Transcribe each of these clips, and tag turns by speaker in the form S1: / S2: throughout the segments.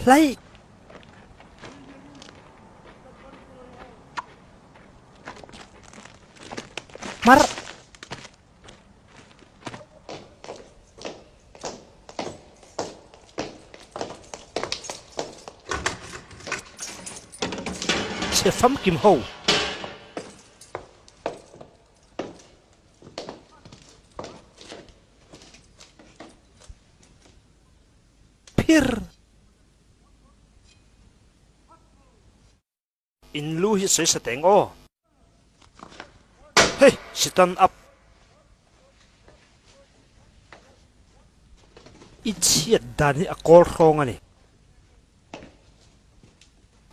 S1: Lai Mar sẽ phắm kim hầu pir in lu hi soi sa teng o hey stand up ichiat dan hi akol rong ani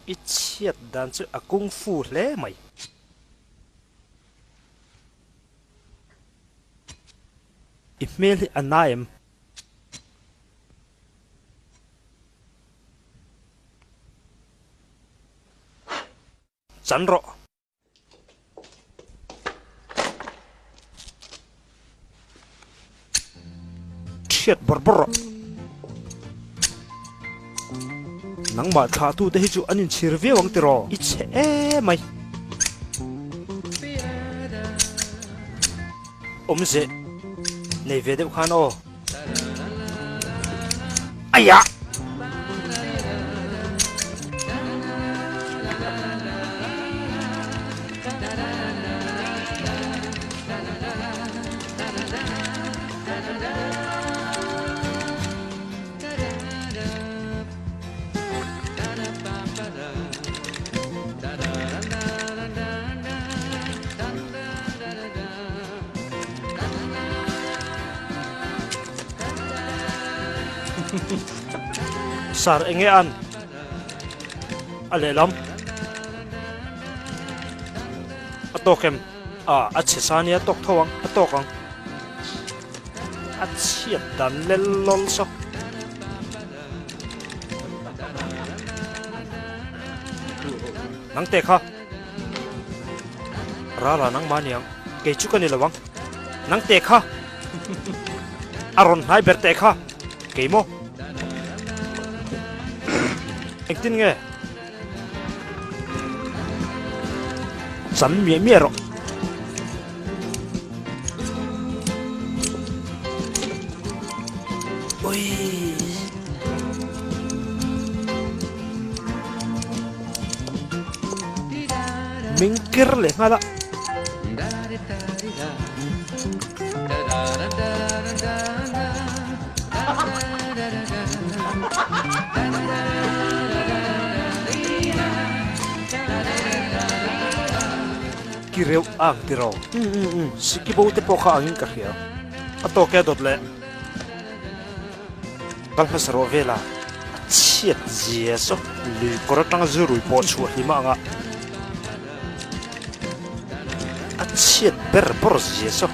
S1: ichiat dan chu akung fu hle mai email hi anaim Sandro Shit barbaro nang ma tha tu te hi chu anin chirve wang tiro iche e mai omse nei ve de khan o aya sar engean alelam atokem achesani atok thawang atokang achiat dan lellol so nang te kha rala nang maniang ke chukani lawang nang te kha aron hai ber te kha ke mo anh tin nghe sẵn mía mía rồi ôi mình kir lên ngay đó kireu ang tiro sikibo te poka angin kahia ato ke dot le kal hasaro vela chiat jeso lu koratang zurui po chu hima nga chiat ber por jeso